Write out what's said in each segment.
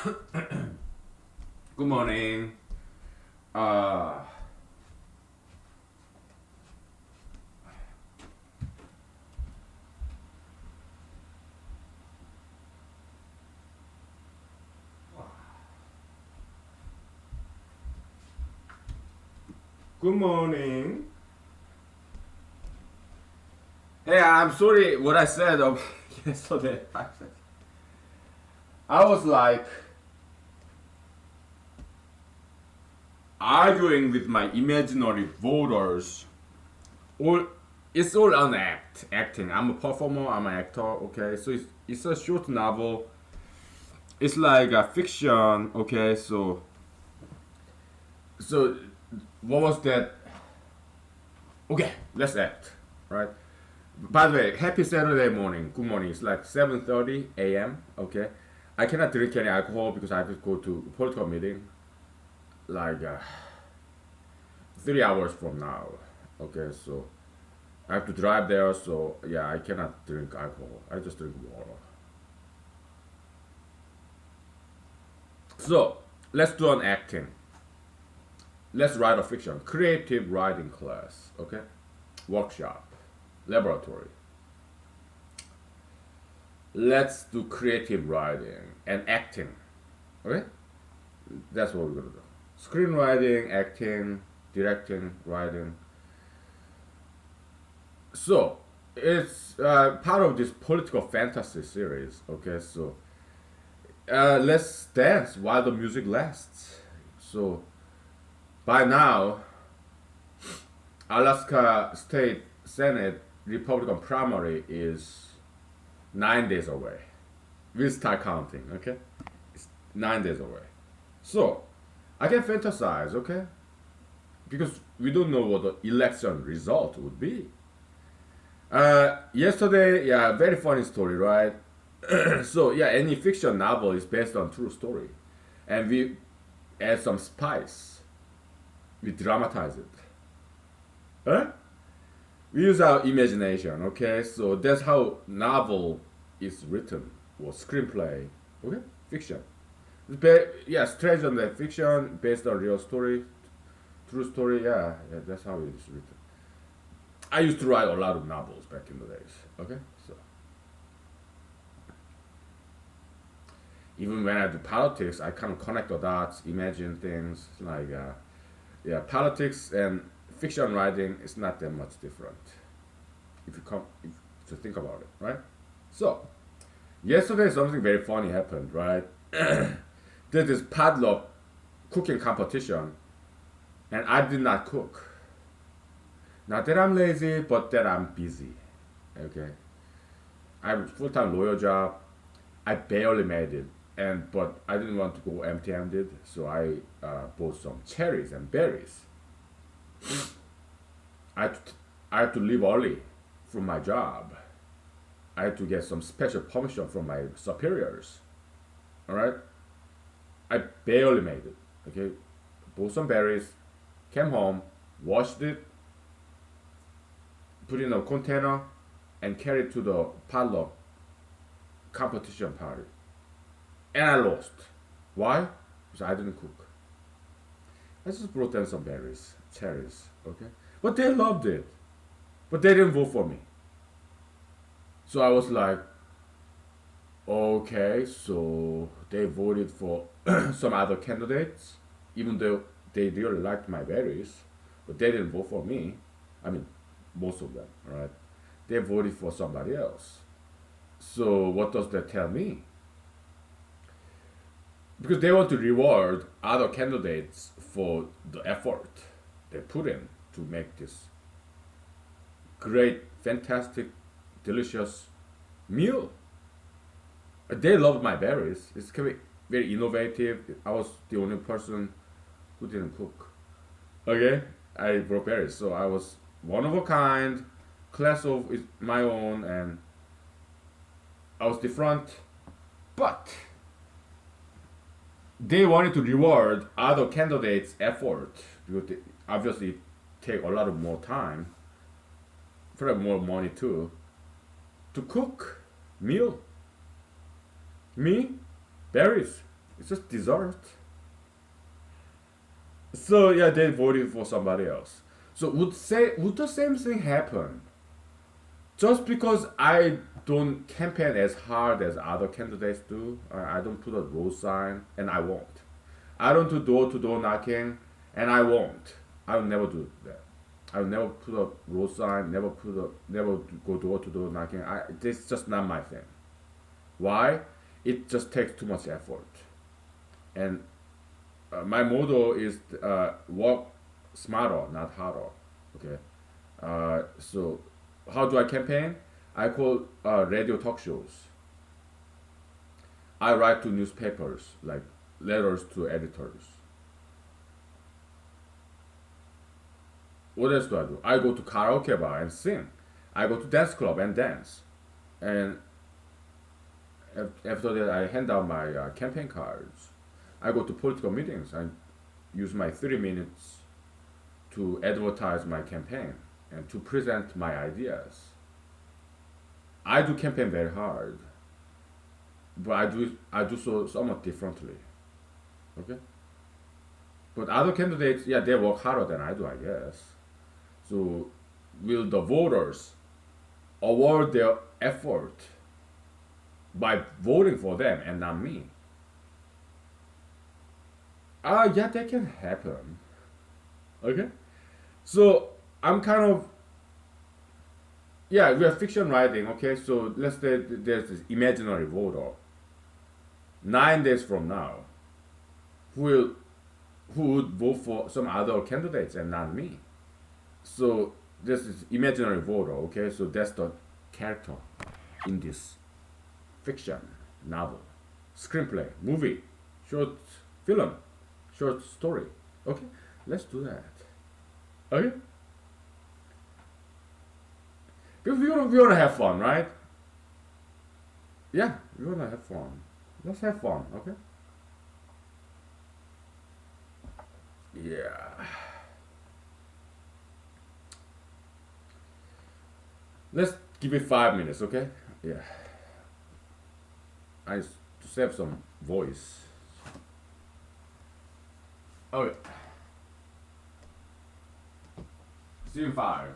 Good morning. Uh, good morning. Hey, I'm sorry what I said yesterday. I was like arguing with my imaginary voters. All it's all an acting. I'm a performer. I'm an actor. Okay, so it's a short novel. It's like a fiction. Okay, so what was that? Okay, let's act. Right. By the way, happy Saturday morning. Good morning. It's like 7:30 a.m. Okay, I cannot drink any alcohol because I have to go to a political meeting like 3 hours from now. Okay, so I have to drive there. So yeah, I cannot drink alcohol. I just drink water. So let's do an acting. Let's write a fiction. Creative writing class. Okay, workshop, laboratory. Let's do creative writing and acting. Okay, that's what we're gonna do. Screenwriting, acting, directing, writing. So it's part of this political fantasy series. Okay, so let's dance while the music lasts. So by now, Alaska State Senate Republican primary is 9 days away. We'll start counting. Okay, it's 9 days away. So I can fantasize. Okay, because we don't know what the election result would be. Yesterday, yeah, very funny story, right? So yeah, any fiction novel is based on true story, and we add some spice. We dramatize it. Huh? We use our imagination. Okay, so that's how novel is written or screenplay. Okay, fiction. Yeah, strange on the fiction based on real story, true story. Yeah, yeah, that's how it is written. I used to write a lot of novels back in the days. Okay, so even when I do politics, I kind of connect the dots, imagine things like yeah, politics and fiction writing is not that much different if to think about it, right? So yesterday something very funny happened, right? There's this padlock cooking competition, and I did not cook. Not that I'm lazy, but that I'm busy. Okay, I have a full-time lawyer job. I barely made it, and but I didn't want to go empty-handed, so I bought some cherries and berries. I had to, I had to leave early from my job. I had to get some special permission from my superiors. All right, I barely made it. Okay, bought some berries, came home, washed it, put it in a container, and carried to the padlock competition party. And I lost. Why? Because I didn't cook. I just brought them some berries, cherries, okay? But they loved it. But they didn't vote for me. So I was like, okay, so they voted for some other candidates, even though they really liked my berries, but they didn't vote for me. I mean, most of them, right? They voted for somebody else. So what does that tell me? Because they want to reward other candidates for the effort they put in to make this great, fantastic, delicious meal. They loved my berries. It's very innovative. I was the only person who didn't cook. Okay, I brought berries, so I was one of a kind, class of my own, and I was different. But they wanted to reward other candidates' effort because they obviously take a lot of more time, for more money too, to cook meal. Me, berries. It's just dessert. So yeah, they voted for somebody else. So would the same thing happen just because I don't campaign as hard as other candidates do? I don't put a road sign, and I won't. I don't do door to door knocking, and I won't. I will never do that. I will never put a road sign. Never go door to door knocking. This is just not my thing. Why? It just takes too much effort. And my motto is work smarter, not harder. Okay. So how do I campaign? I call radio talk shows. I write to newspapers, like letters to editors. What else do I do? I go to karaoke bar and sing. I go to dance club and dance. And after that, I hand out my campaign cards. I go to political meetings and use my 3 minutes to advertise my campaign and to present my ideas. I do campaign very hard, but I do so somewhat differently. Okay, but other candidates, yeah, they work harder than I do, I guess. So, will the voters award their effort by voting for them and not me? Yeah, that can happen. Okay, so I'm kind of, yeah, we are fiction writing. Okay, so let's say there's this imaginary voter 9 days from now who will who would vote for some other candidates and not me. So this is imaginary voter. Okay, so that's the character in this fiction novel, screenplay, movie, short film, short story. Okay, let's do that. Okay, because we wanna have fun, right? Yeah, we wanna have fun. Let's have fun. Okay. Yeah. Let's give it 5 minutes. Okay. Yeah. To save some voice. Okay. See you in 5.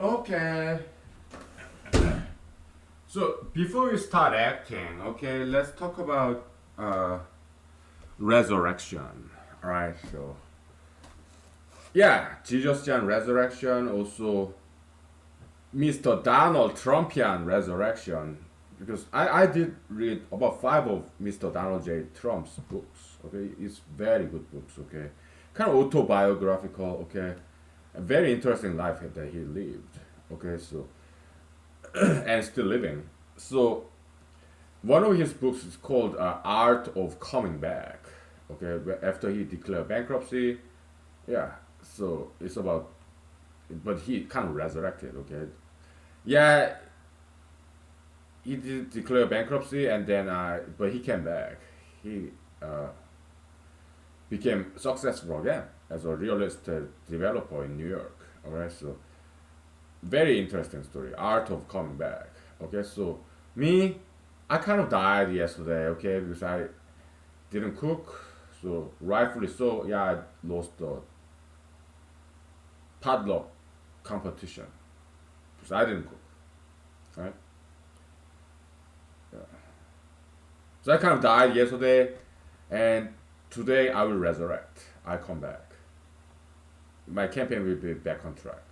Okay. So before we start acting, okay, let's talk about resurrection. All right. So yeah, Jesus John resurrection, also Mr. Donald Trumpian resurrection. Because I did read about five of Mr. Donald J. Trump's books. Okay, it's very good books. Okay, kind of autobiographical. Okay, a very interesting life that he lived. Okay, so and still living. So one of his books is called Art of Coming Back. Okay, after he declared bankruptcy, yeah. So it's about, but he kind of resurrected. Okay, yeah, he did declare bankruptcy and then, but he came back. He uh, became successful again as a real estate developer in New York. All right, so very interesting story. Art of coming back. Okay, so me, I kind of died yesterday. Okay, because I didn't cook. So rightfully so, yeah, I lost the padlock competition because I didn't cook. Right. Yeah. So I kind of died yesterday, and today I will resurrect. I come back. My campaign will be back on track.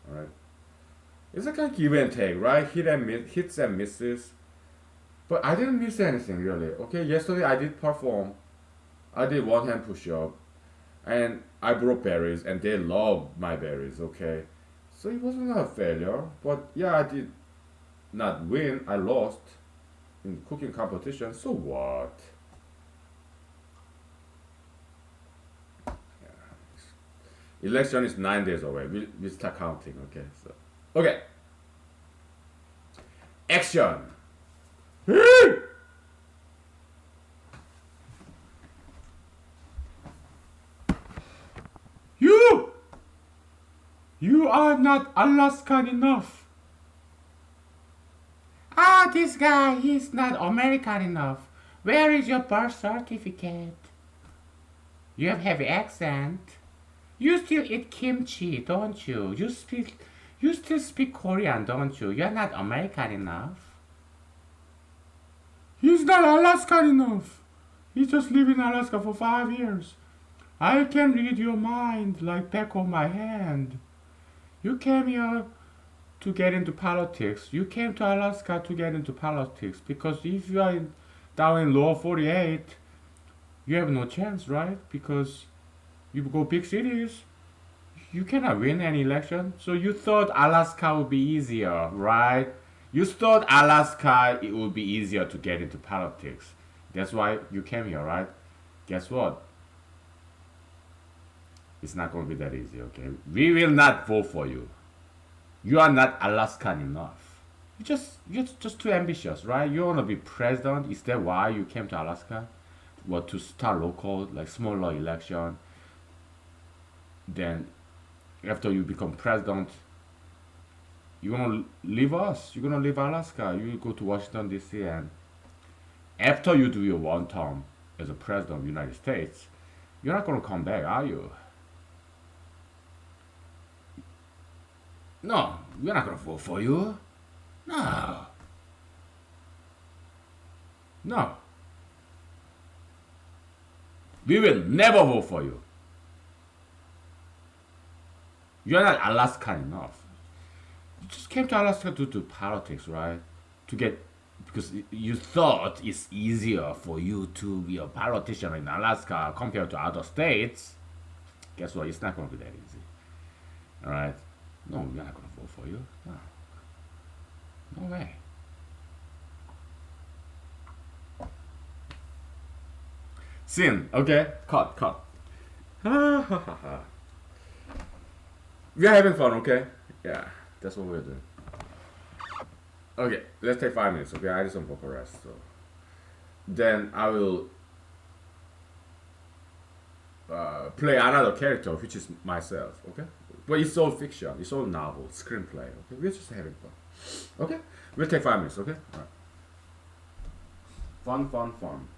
All right. It's like a give and take, right? Hits and misses. But I didn't miss anything really. Okay, yesterday I did perform. I did one hand push up, and I brought berries, and they loved my berries. Okay, so it wasn't a failure. But yeah, I did not win. I lost in cooking competition. So what? Election is 9 days away. We start counting. Okay, so okay, action. You! You are not Alaskan enough. Ah, this guy, he's not American enough. Where is your birth certificate? You have heavy accent. You still eat kimchi, don't you? You still speak Korean, don't you? You're not American enough. He's not Alaskan enough. He just lived in Alaska for 5 years. I can read your mind like back of my hand. You came here to get into politics. You came to Alaska to get into politics because if you are down in lower 48, you have no chance, right? Because you go big cities, you cannot win any election. So you thought Alaska would be easier, right? You thought Alaska it would be easier to get into politics. That's why you came here, right? Guess what? It's not going to be that easy, okay? We will not vote for you. You are not Alaskan enough. You're just too ambitious, right? You want to be president. Is that why you came to Alaska? What, to start local, like smaller election? Then after you become president, you're gonna leave us. You're gonna leave Alaska. You go to Washington D.C. and after you do your one term as a president of the United States, you're not gonna come back, are you? No, we're not gonna vote for you. No, no, we will never vote for you. You're not Alaskan enough. You just came to Alaska to do politics, right? To get, because you thought it's easier for you to be a politician in Alaska compared to other states. Guess what? It's not gonna be that easy. All right? No, we're not gonna vote for you. No, no way. Sin. Okay. Cut. Cut. Ha ha ha ha. We are having fun. Okay. Yeah. That's what we're doing. Okay. Let's take 5 minutes. Okay. I need some vocal rest. So then I will play another character, which is myself. Okay. But it's all fiction. It's all novel, screenplay. Okay. We're just having fun. Okay. We'll take 5 minutes. Okay. All right. Fun. Fun. Fun.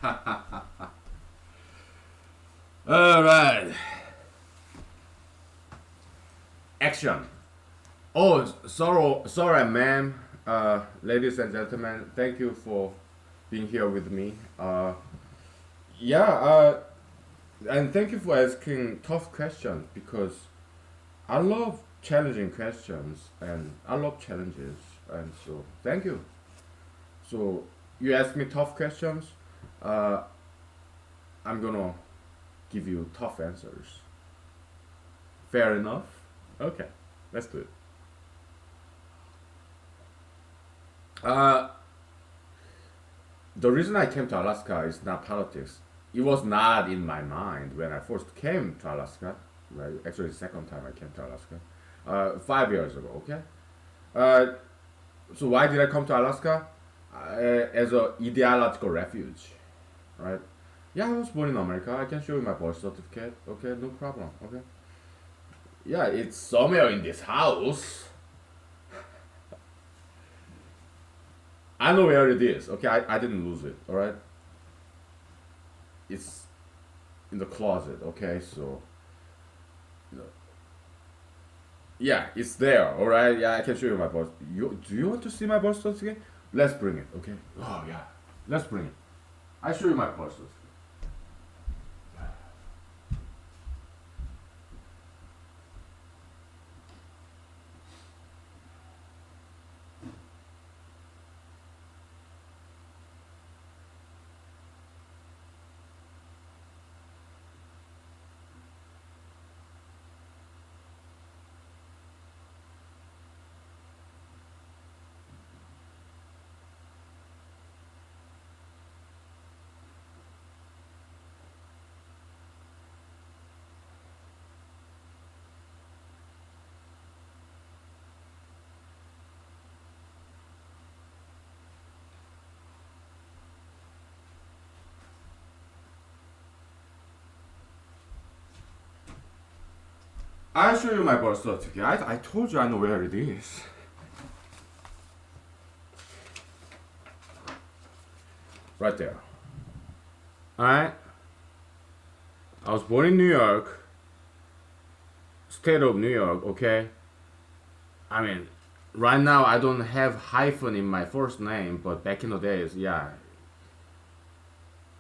All right. Action. Oh, sorry, ma'am. Ladies and gentlemen, thank you for being here with me. Yeah, and thank you for asking tough questions because I love challenging questions and I love challenges. And so, thank you. So, you ask me tough questions, uh, I'm gonna give you tough answers. Fair enough? Okay, let's do it. Uh, the reason I came to Alaska is not politics. It was not in my mind when I first came to Alaska. Right? Actually, the second time I came to Alaska, 5 years ago. Okay. Uh, so why did I come to Alaska? As a ideological refuge, right? Yeah, I was born in America. I can show you my birth certificate. Okay, no problem. Okay. Yeah, it's somewhere in this house. I know where it is. Okay, I didn't lose it. All right. It's in the closet. Okay, so yeah, it's there. All right. Yeah, I can show you my birth. Do you want to see my birth certificate? Let's bring it. Okay. Oh yeah. Let's bring it. I show you my birth certificate. I show you my birth certificate. I told you I know where it is. Right there. All right. I was born in New York, state of New York. Okay. I mean, right now I don't have hyphen in my first name, but back in the days, yeah.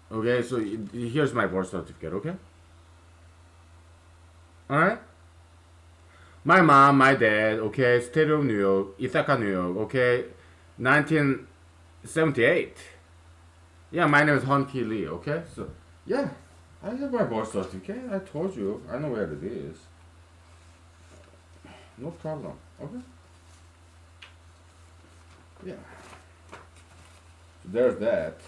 Okay, so here's my birth certificate. Okay. All right. My mom, my dad. Okay, state of New York, Ithaca, New York. Okay, 1978. Yeah, my name is Honki Lee. Okay, so yeah, I have my birth certificate. I told you, I know where it is. No problem. Okay. Yeah. So there's that.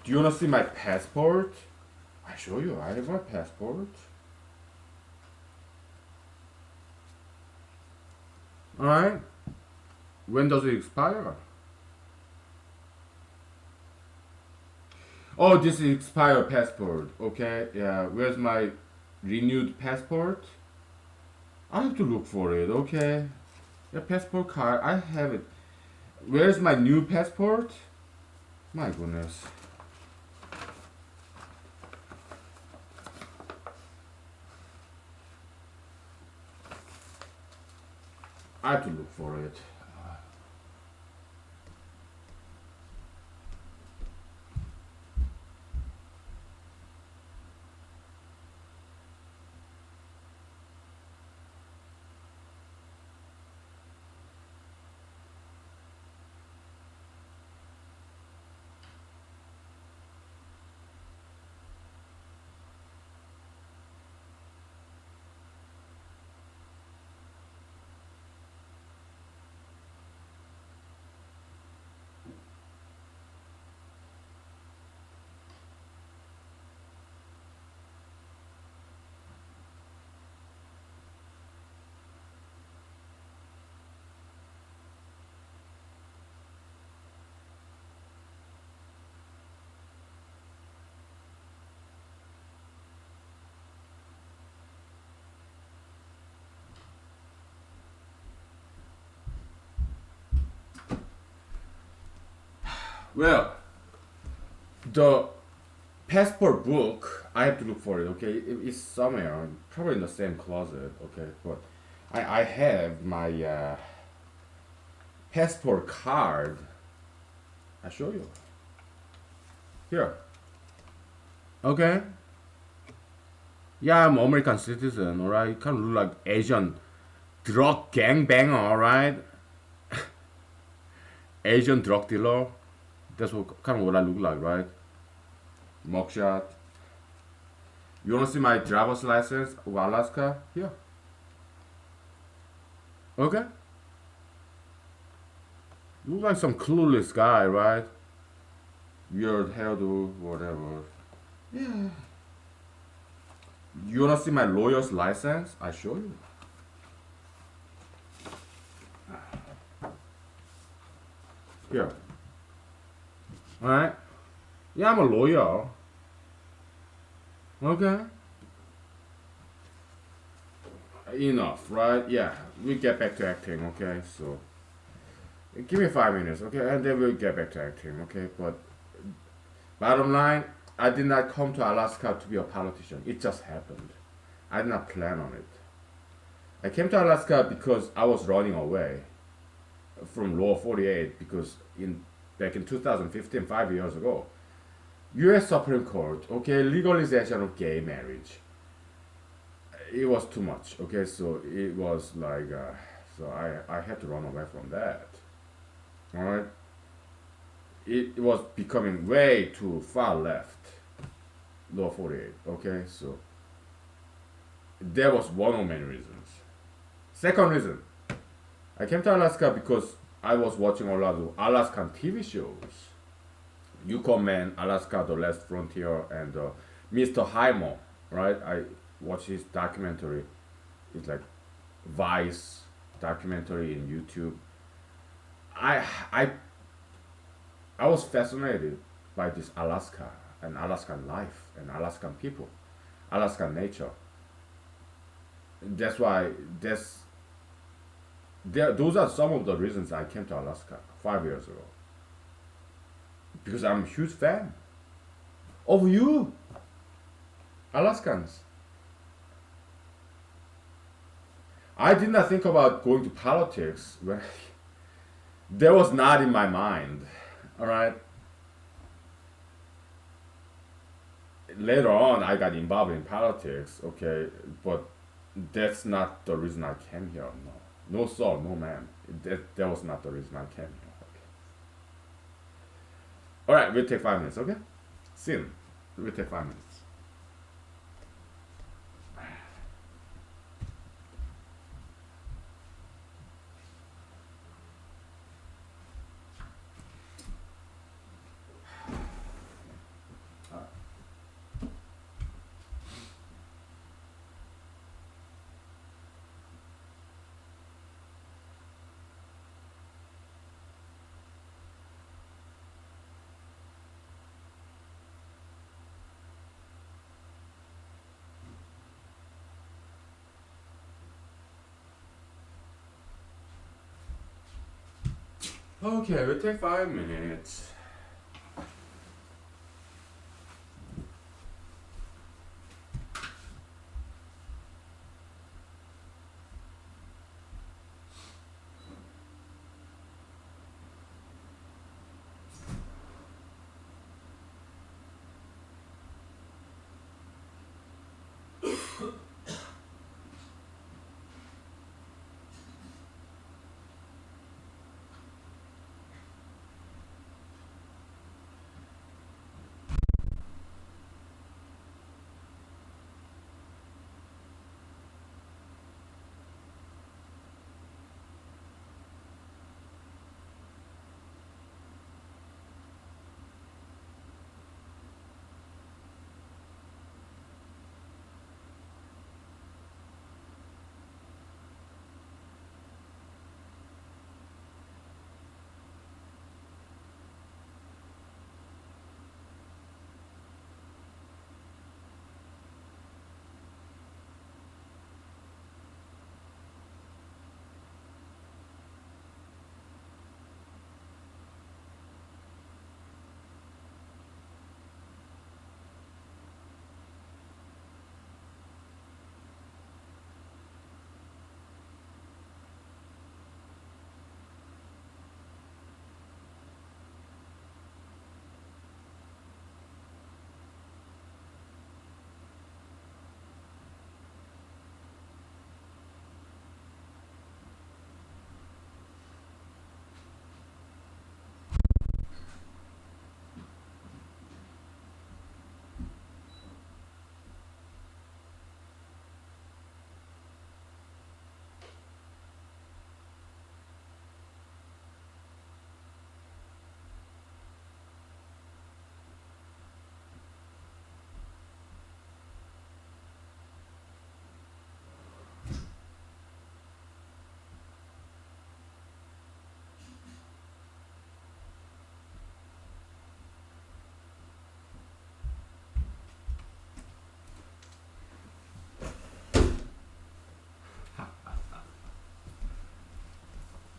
Do you wanna see my passport? I show you. I have my passport. All right. When does it expire? Oh, this is expired passport. Okay. Yeah. Where's my renewed passport? I have to look for it. Okay. Yeah, passport card. I have it. Where's my new passport? My goodness. I have to look for it. Well, the passport book, I have to look for it. Okay, it's somewhere, probably in the same closet. Okay, but I have my passport card. I show you here. Okay. Yeah, I'm American citizen. All right, kind of look like Asian drug gangbanger. All right, Asian drug dealer. That's what kind of what I look like, right? Mugshot. You wanna see my driver's license of Alaska? Here. Okay. You look like some clueless guy, right? Weird hairdo, whatever. Yeah. You wanna see my lawyer's license? I show you. Here. Alright? Yeah, I'm a lawyer. Okay. Enough, right? Yeah. We get back to acting, okay? So give me 5 minutes, okay? And then we'll get back to acting, okay? But bottom line, I did not come to Alaska to be a politician. It just happened. I did not plan on it. I came to Alaska because I was running away from Law 48 because in back in 2015, 5 years ago, U.S. Supreme Court, okay, legalization of gay marriage. It was too much, okay, so it was like, so I had to run away from that, all right. It was becoming way too far left, Law 48, okay, so that was one of many reasons. Second reason, I came to Alaska because I was watching a lot of Alaskan TV shows. Yukon Man, Alaska, The Last Frontier, and Mr. Hymo, right? I watched his documentary. It's like Vice documentary in YouTube. I I I was fascinated by this Alaska and Alaskan life and Alaskan people, Alaskan nature. That's why those are some of the reasons I came to Alaska 5 years ago. Because I'm a huge fan of you, Alaskans. I did not think about going to politics when that was not in my mind. All right. Later on, I got involved in politics. Okay, but that's not the reason I came here. No, no sir, no ma'am. That was not the reason I came here. Okay. All right, we'll take 5 minutes. Okay. Sin. We'll take 5 minutes. Okay, we'll take 5 minutes.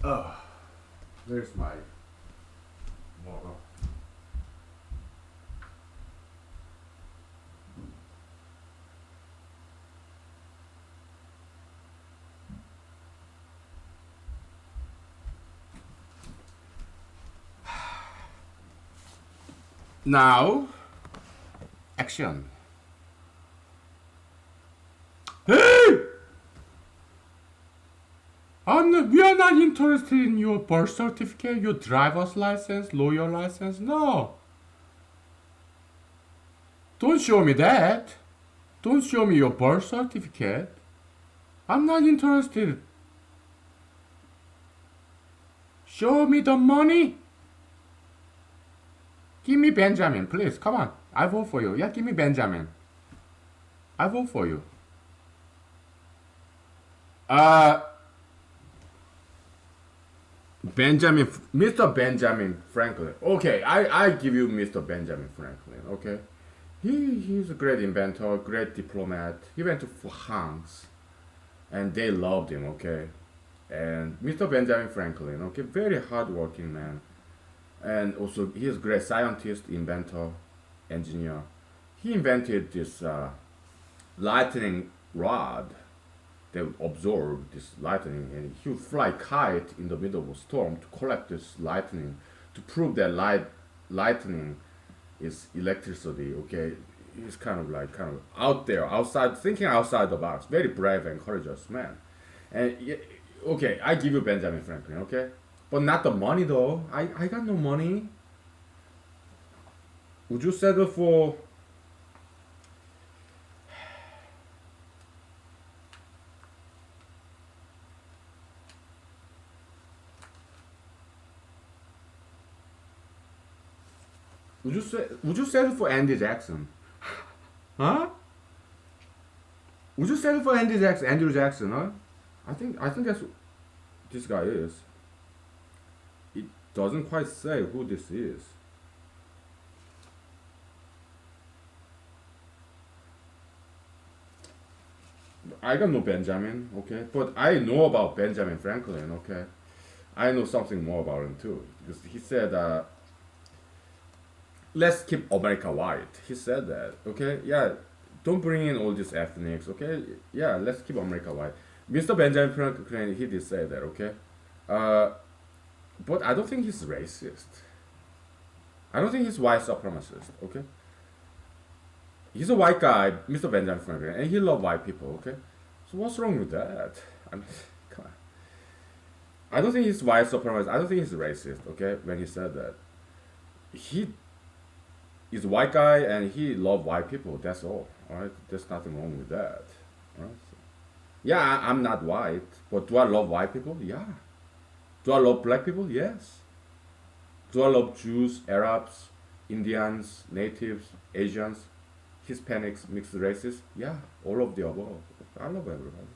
Oh, there's my water. Now, action. Hey! We are not interested in your birth certificate, your driver's license, lawyer license. No. Don't show me that. Don't show me your birth certificate. I'm not interested. Show me the money. Give me Benjamin, please. Come on. I vote for you. Yeah, give me Benjamin. I vote for you. Uh, Benjamin, Mr. Benjamin Franklin. Okay, I give you Mr. Benjamin Franklin. Okay, he's a great inventor, great diplomat. He went to France, and they loved him. Okay, and Mr. Benjamin Franklin. Okay, very hardworking man, and also he's a great scientist, inventor, engineer. He invented this lightning rod they would absorb this lightning and he would fly kite in the middle of a storm to collect this lightning to prove that lightning is electricity. Okay, he's kind of out there, outside, thinking outside the box. Very brave and courageous man. And okay, I give you Benjamin Franklin. Okay, but not the money though. I got no money. Would you settle for? Would you settle for Andy Jackson? Huh? Would you settle for Andy Jackson? Andrew Jackson? Huh? I think that's what this guy is. It doesn't quite say who this is. I got no Benjamin, okay, but I know about Benjamin Franklin, okay. I know something more about him too because he said, "Let's keep America white." He said that, okay. Yeah, don't bring in all these ethnics, okay. Yeah, let's keep America white. Mr. Benjamin Franklin, he did say that, okay. Uh, but I don't think he's racist. I don't think he's white supremacist, okay. He's a white guy, Mr. Benjamin Franklin, and he loves white people, okay. So what's wrong with that? I mean, come on. I don't think he's white supremacist. I don't think he's racist, okay. When he said that, he is a white guy and he loves white people. That's all. All right. There's nothing wrong with that. All right. So, yeah, I'm not white, but do I love white people? Yeah. Do I love black people? Yes. Do I love Jews, Arabs, Indians, natives, Asians, Hispanics, mixed races? Yeah, all of the above. I love everybody.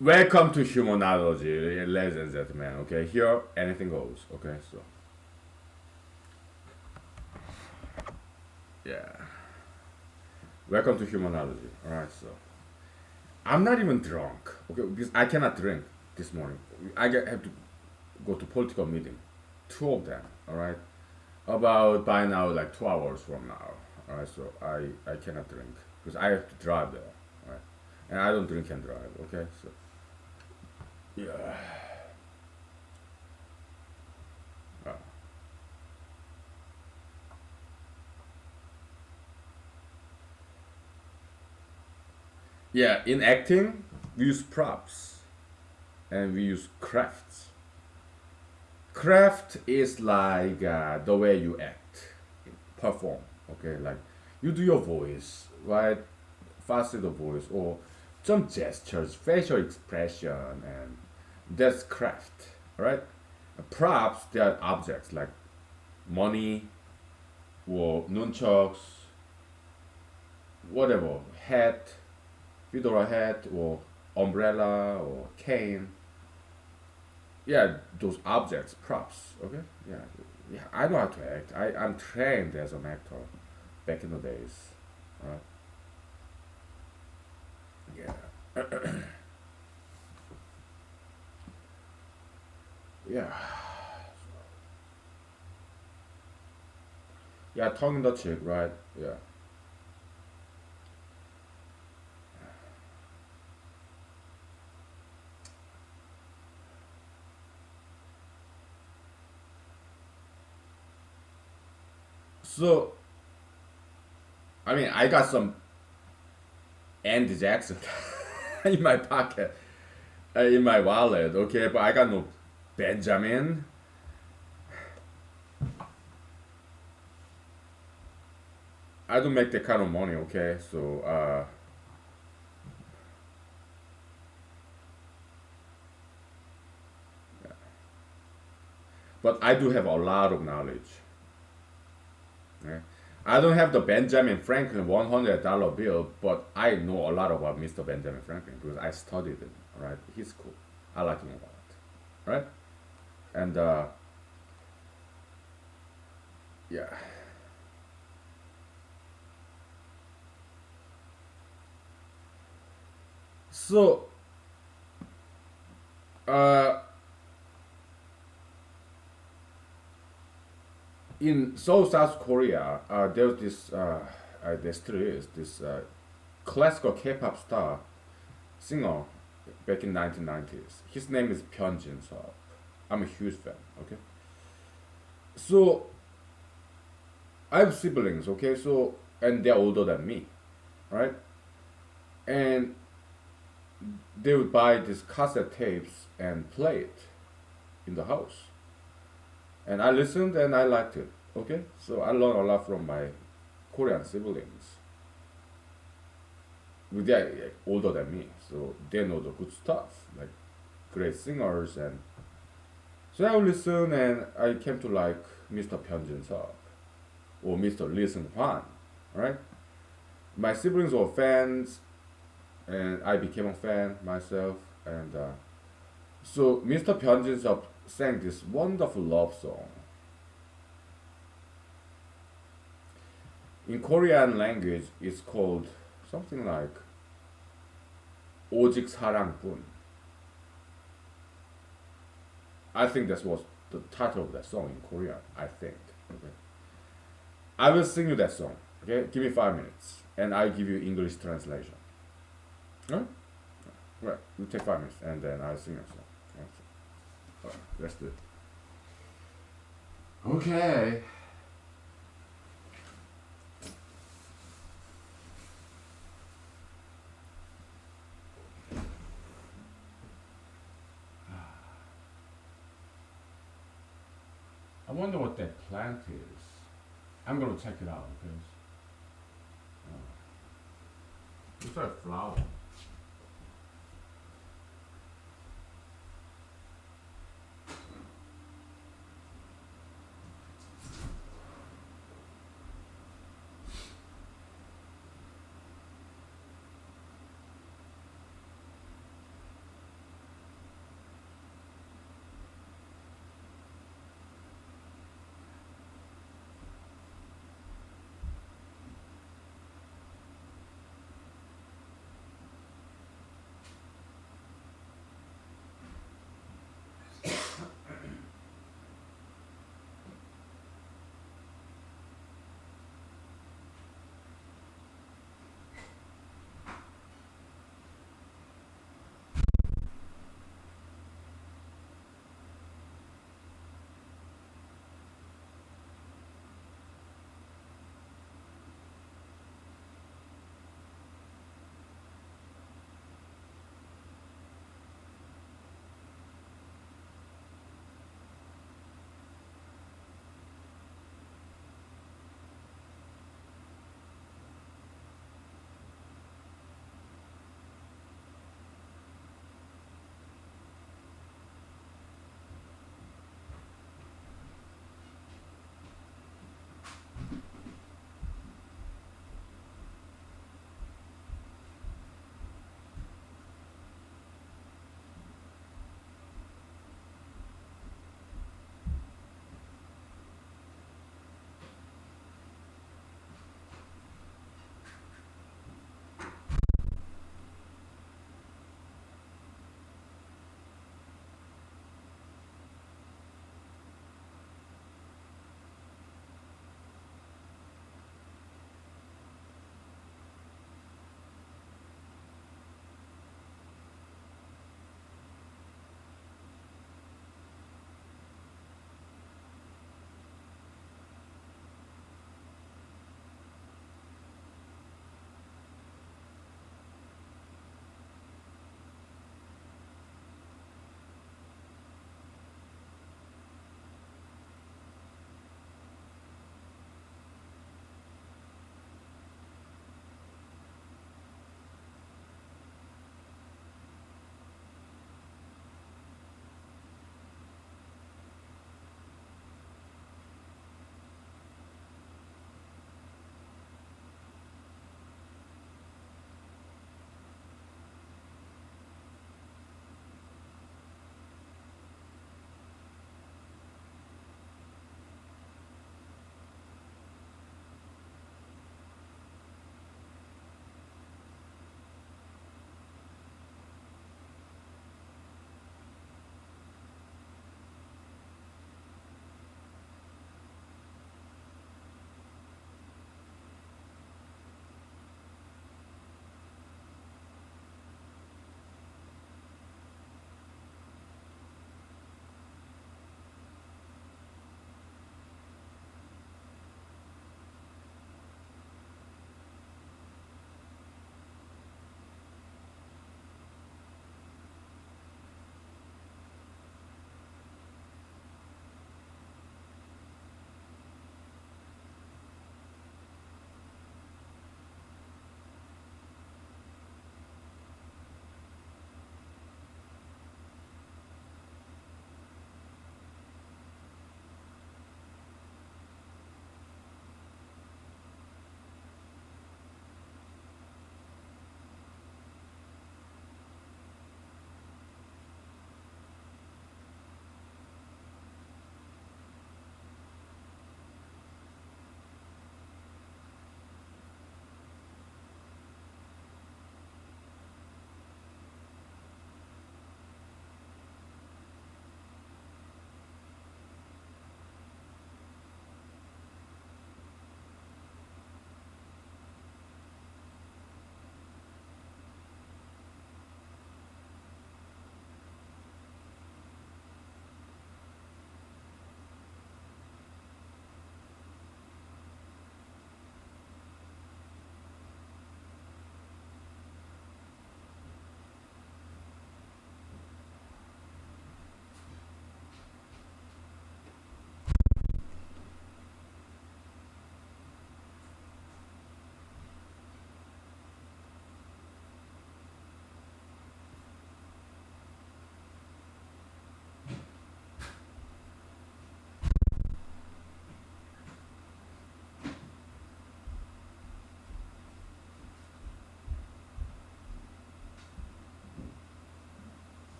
Welcome to humanology, ladies and gentlemen. Okay, here anything goes. Okay, so yeah, welcome to humanology. All right, so I'm not even drunk. Okay, because I cannot drink this morning. Have to go to political meeting, two of them. All right, about by now like 2 hours from now. All right, so I cannot drink because I have to drive there. All right, and I don't drink and drive. Okay, so yeah. Uh, yeah, in acting, we use props and we use crafts. Craft is like the way you act, perform. Okay, like you do your voice, right? Faster the voice or some gestures, facial expression, and that's craft, right? Props, they are objects like money or nunchucks, whatever, hat, fedora hat, or umbrella or cane. yeah, those objects, props. Okay, yeah, yeah. I know how to act. I'm trained as an actor back in the days. Right? Yeah, yeah, yeah. Talking the chick, right? Yeah. So I mean, I got some Andy Jackson in my pocket, in my wallet. Okay, but I got no Benjamin. I don't make that kind of money. Okay, so but I do have a lot of knowledge. Yeah. I don't have the Benjamin Franklin $100 bill, but I know a lot about Mr. Benjamin Franklin because I studied him. Right, he's cool. I like him a lot. Right, and yeah. So uh, in South Korea, there's this there still is this classical K-pop star singer back in 1990s. His name is Jin Seo. I'm a huge fan. Okay, so I have siblings. Okay, so and they're older than me, right? And they would buy these cassette tapes and play it in the house, and I listened and I liked it. Okay, so I learned a lot from my Korean siblings. They're older than me, so they know the good stuff, like great singers, and so I would listen, and I came to like Mr. Jin Seo or Mr. Lee Seung Hwan, right? My siblings were fans, and I became a fan myself, and so Mr. Jin Seo sang this wonderful love song. In Korean language, it's called something like 오직 사랑뿐. I think that was the title of that song in Korean. I think. Okay. I will sing you that song. Okay, give me 5 minutes, and I give you English translation. Huh? Right, you take 5 minutes, and then I'll sing a song. Okay. Alright, let's do it. Okay. I wonder what that plant is. I'm gonna check it out because it's a flower.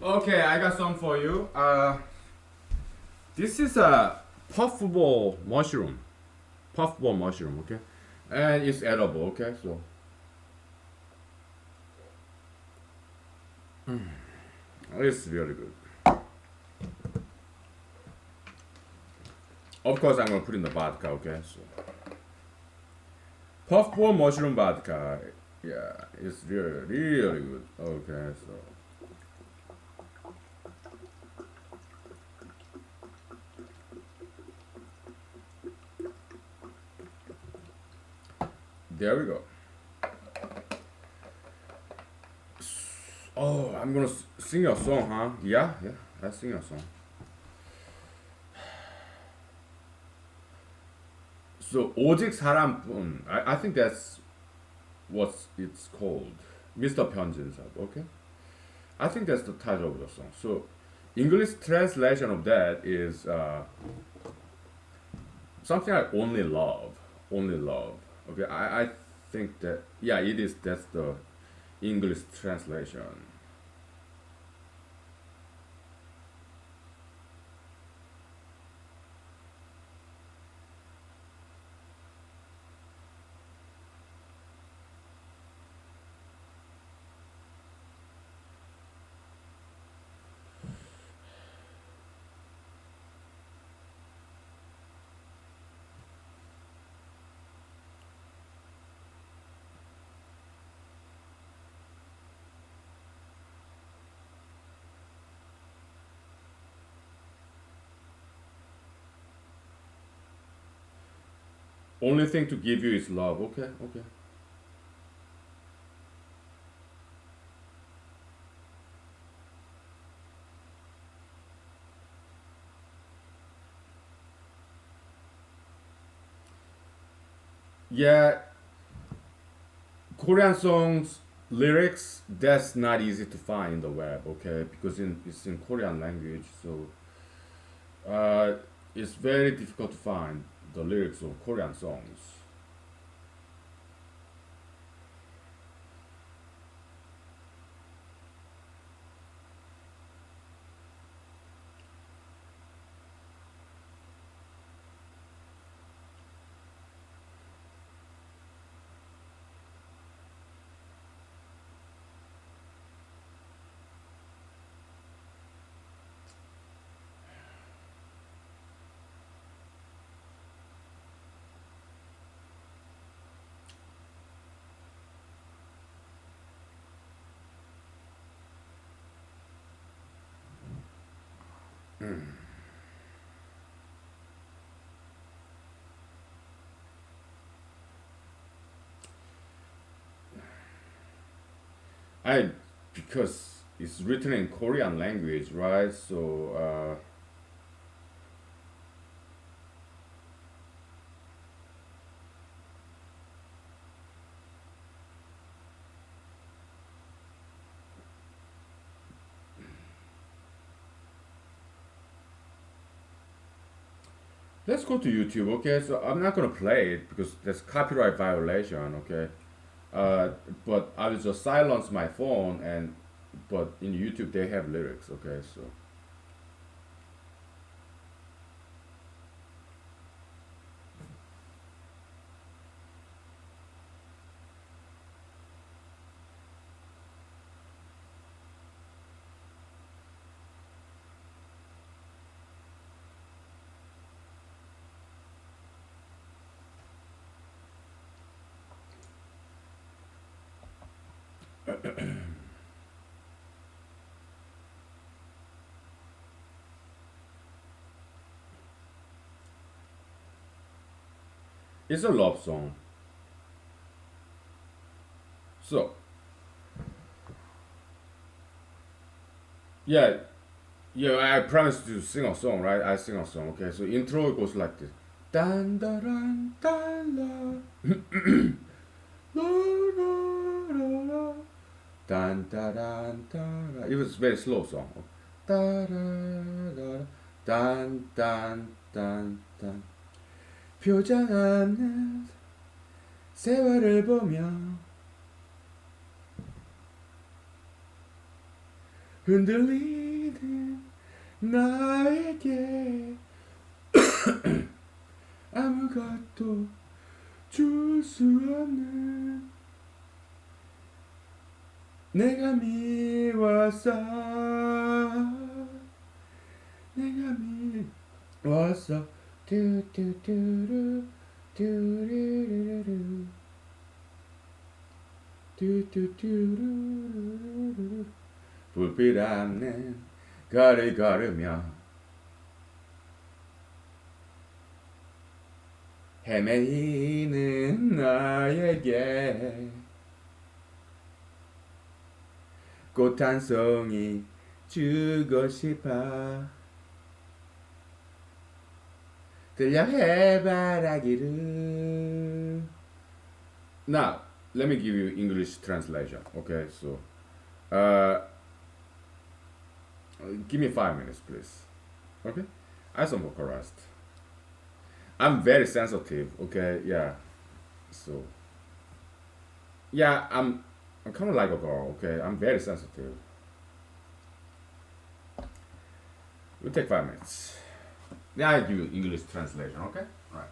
Okay, I got some for you. This is a puffball mushroom. Puffball mushroom, okay? And it's edible, okay? So it's really good. Of course, I'm gonna put in the vodka, okay? So puffball mushroom vodka. Yeah, it's really, really good. Okay, so there we go. Oh, I'm gonna sing a song, huh? Yeah, yeah, let's sing a song. So 오직 사람뿐. I think that's what it's called. Mr. 편진섭. Okay. I think that's the title of the song. So English translation of that is something like only love. Only love. Okay. I think that yeah it is. That's the English translation. Only thing to give you is love. Okay. Okay. Yeah, Korean songs lyrics that's not easy to find in the web, okay? Because it's in Korean language, so uh, it's very difficult to find the lyrics of Korean songs. I because it's written in Korean language, right? So let's go to YouTube, okay? So I'm not gonna play it because there's copyright violation, okay? Uh, but I will just silence my phone and but in YouTube they have lyrics, okay? So it's a love song. So yeah, yeah, I promised to sing a song, right? I sing a song, okay? So intro goes like this. Dan da dan dan la la la la la dan da dan da la. It was a very slow song. Da da da dan dan dan dan 표정 없는 세월을 보며 흔들리는 나에게 아무것도 줄 수 없는 내가 미웠어 내가 미웠어 뚜뚜뚜루 뚜루루루루 뚜뚜뚜루루루 불빛 없는 거리 걸으며 헤매이는 나에게 꽃 한 송이 주고 싶어 들려 해바라기를. Now, let me give you English translation. Okay, so uh, give me 5 minutes, please. Okay, I some vocalized. I'm very sensitive. Okay, yeah. So yeah, I'm kind of like a girl. Okay, I'm very sensitive. We'll take 5 minutes. Then I give you English translation. Okay, all right.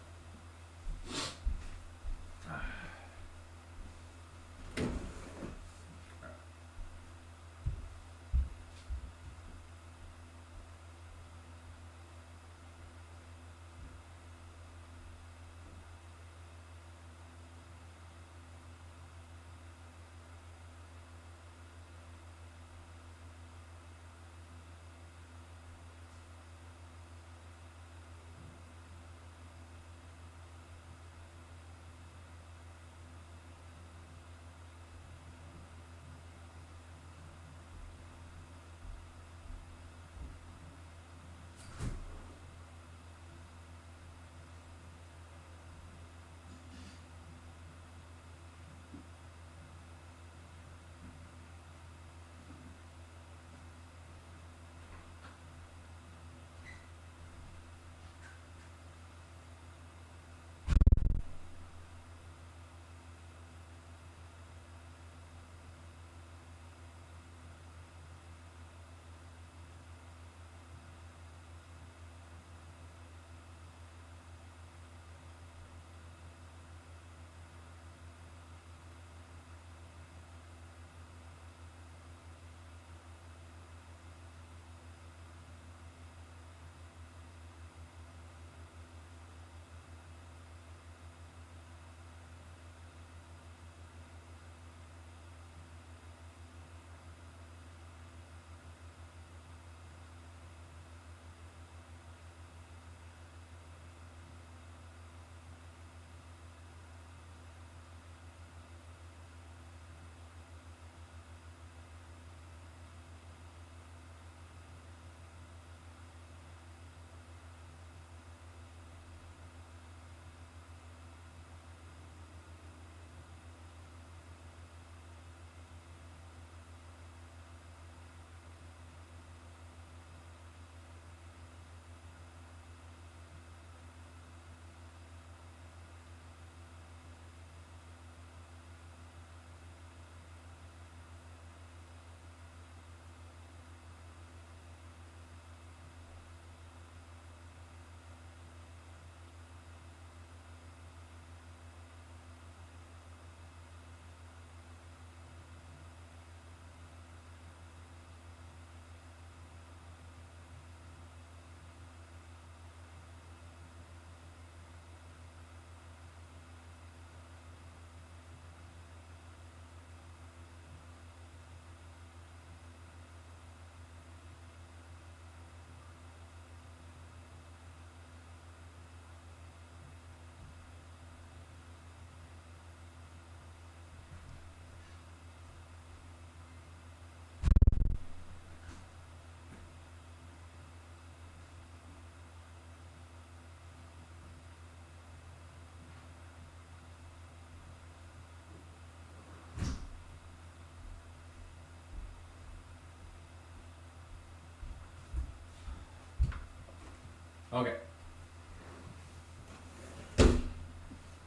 Okay.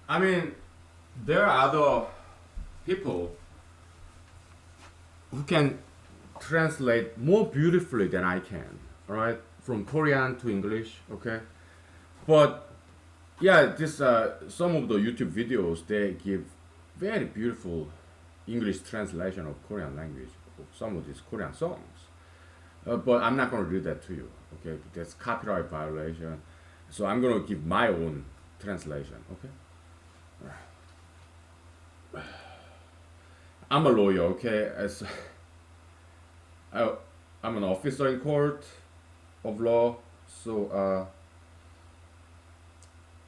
I mean, there are other people who can translate more beautifully than I can. All right, from Korean to English. Okay, but yeah, this some of the YouTube videos they give very beautiful English translation of Korean language of some of these Korean songs. But I'm not going to do that to you. Okay, that's copyright violation. So I'm going to give my own translation. Okay, I'm a lawyer. Okay, I, I'm an officer in court of law. So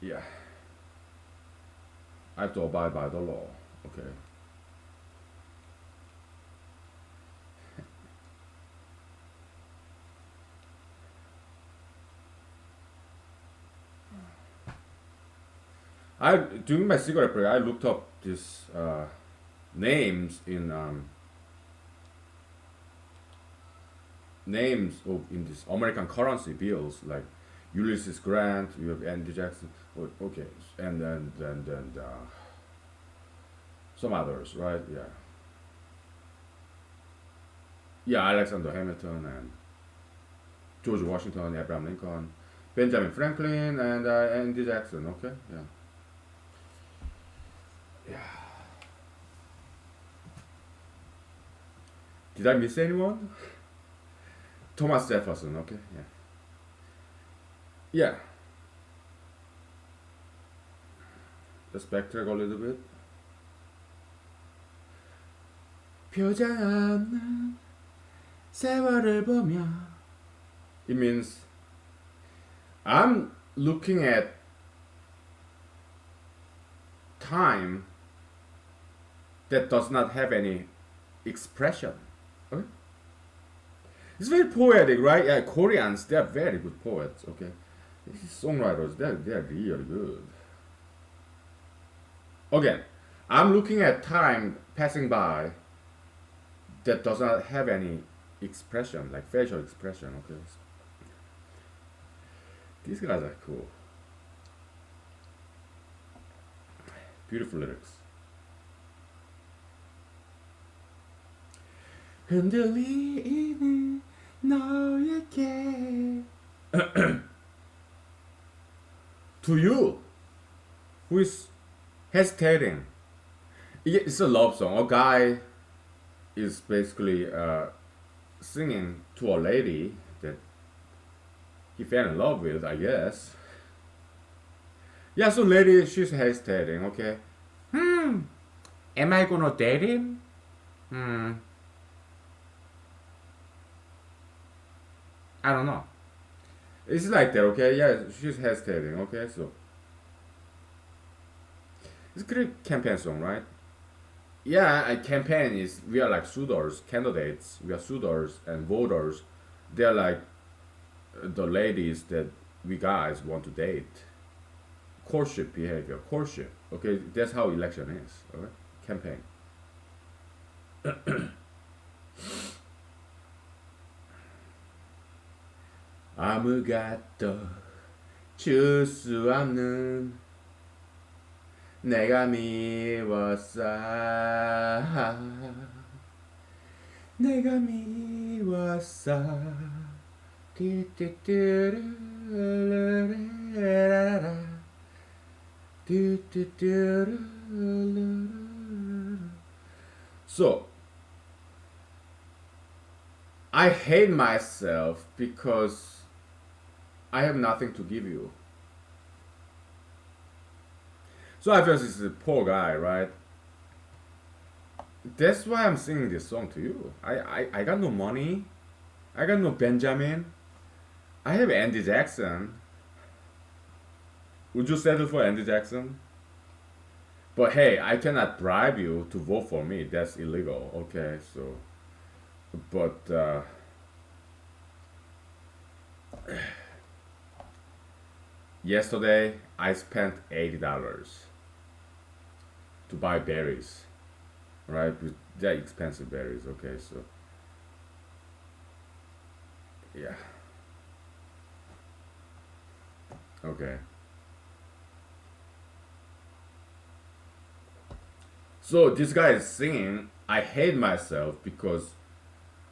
yeah, I have to abide by the law. Okay. I during my cigarette break, I looked up these names in names of in this American currency bills like Ulysses Grant, you have Andy Jackson, okay, and some others, right? Yeah, yeah, Alexander Hamilton and George Washington, Abraham Lincoln, Benjamin Franklin, and Andy Jackson. Okay, yeah, yeah. Did I miss anyone? Thomas Jefferson. Okay, yeah, yeah. Let's backtrack a little bit. 표정 세월을 보며. It means I'm looking at time that does not have any expression. Okay? It's very poetic, right? Yeah, Koreans, they are very good poets, okay? These songwriters, they're really good. Again, I'm looking at time passing by that does not have any expression, like facial expression, okay? These guys are cool. Beautiful lyrics. 흔들리는 너에게 to you who is hesitating. It's a love song. A guy is basically singing to a lady that he fell in love with, I guess. Yeah, so lady, she's hesitating, okay? Am I gonna date him? Hmm, I don't know. It's like that, okay? Yeah, she's hesitating, okay? So, it's a great campaign song, right? Yeah, a campaign is, we are like suitors, candidates, we are suitors and voters. They're like the ladies that we guys want to date. Courtship behavior, courtship, okay? That's how election is, okay? Campaign. 아무것도 줄 수 없는 내가 미웠어 내가 미웠어 뚜뚜뚜루루루라라 뚜뚜뚜루루루루. So I hate myself because I have nothing to give you. So I feel this is a poor guy, right? That's why I'm singing this song to you. I got no money. I got no Benjamin. I have Andy Jackson. Would you settle for Andy Jackson? But hey, I cannot bribe you to vote for me. That's illegal. Okay, so. But yesterday I spent $80 to buy berries, right? With they're expensive berries. Okay, so yeah, okay. So this guy is singing. I hate myself because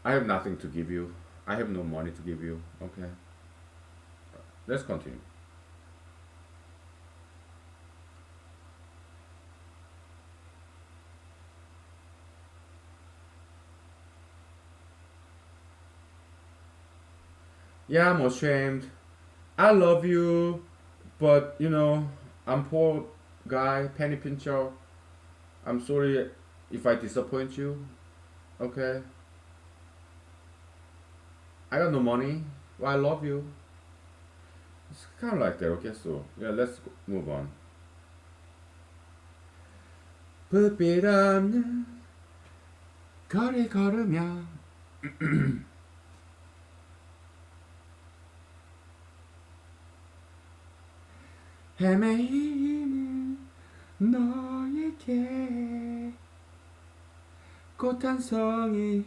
I have nothing to give you. I have no money to give you. Okay. Let's continue. Yeah, I'm ashamed. I love you, but I'm poor guy, penny pincher. I'm sorry if I disappoint you. Okay. I got no money. Well, I love you. It's kind of like that. Okay, so yeah, let's move on. 불빛 없는 거리 걸으며 헤매이는 너에게 꽃 한 송이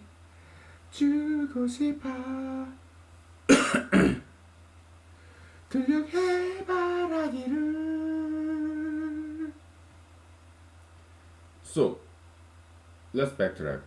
주고 싶어 들녘 해바라기를. So let's backtrack.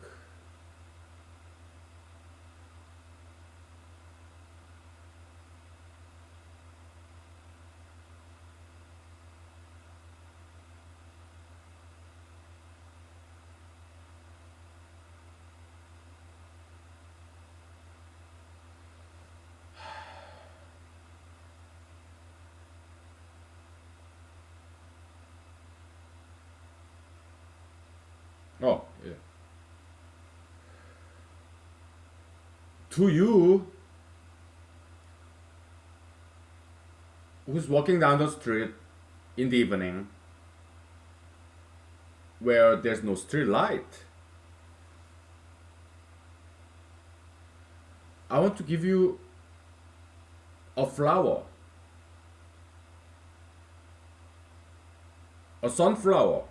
Oh, yeah. To you, who's walking down the street in the evening where there's no street light, I want to give you a flower, a sunflower,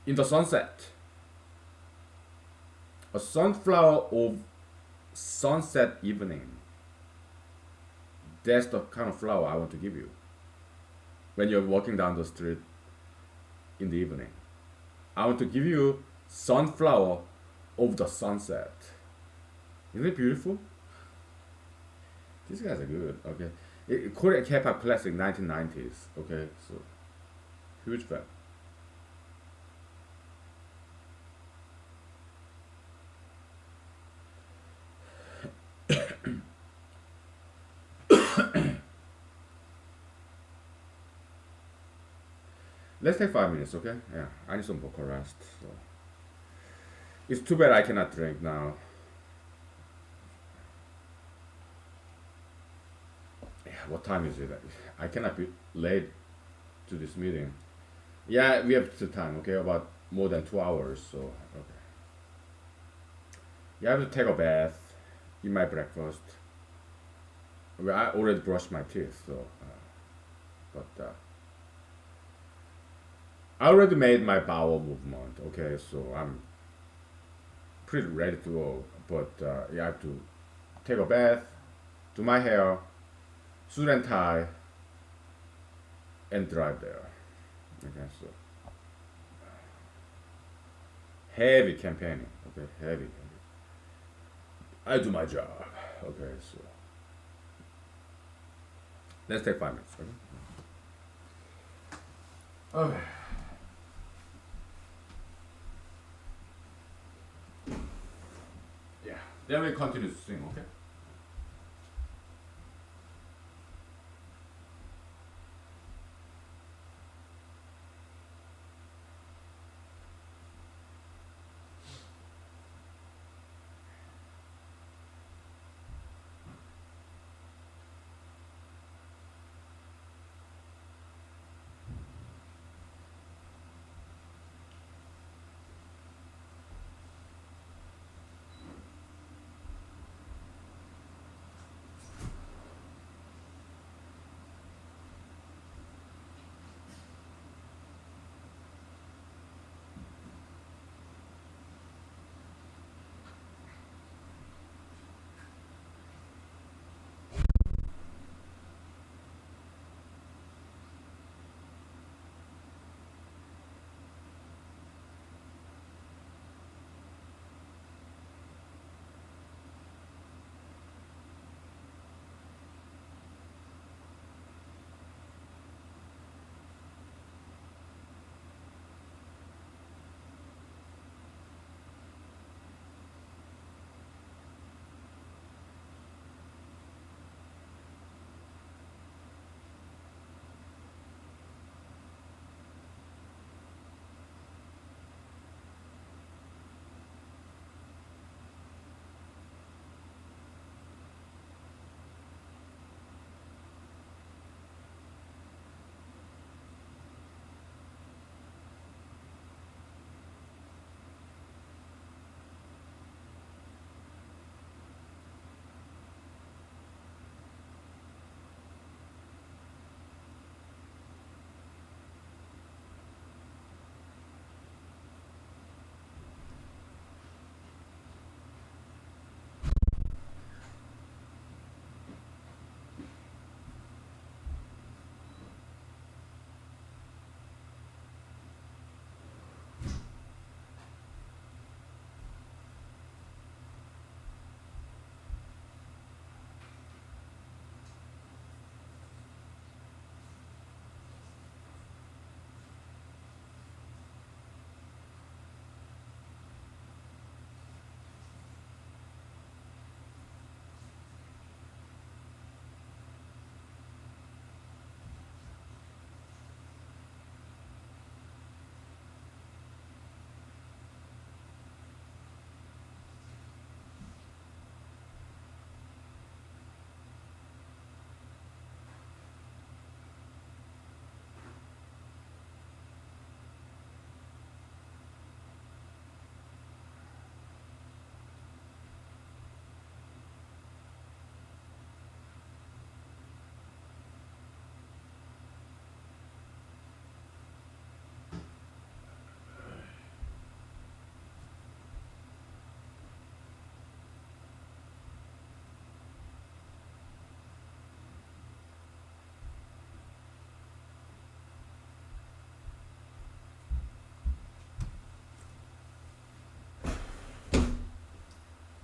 in the sunset. A sunflower of sunset evening. That's the kind of flower I want to give you when you're walking down the street in the evening. I want to give you sunflower of the sunset. Isn't it beautiful? These guys are good. Okay, Korean K-pop classic 1990s. Okay, so huge fan. Let's take 5 minutes, okay? Yeah, I need some vocal rest. So it's too bad I cannot drink now. Yeah, what time is it? I cannot be late to this meeting. Yeah, we have the time, okay? About more than 2 hours. So okay. You have to take a bath, eat my breakfast. Well, I already brushed my teeth, so but I already made my bowel movement. Okay, so I'm pretty ready to go. But you have to take a bath, do my hair, suit and tie, and drive there. Okay, so heavy campaigning. Okay, heavy. I do my job. Okay, so let's take 5 minutes. Okay. Okay. Yeah. Then we continue to sing. Okay.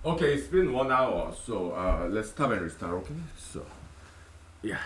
Okay, it's been 1 hour, so let's stop and restart. Okay, so yeah.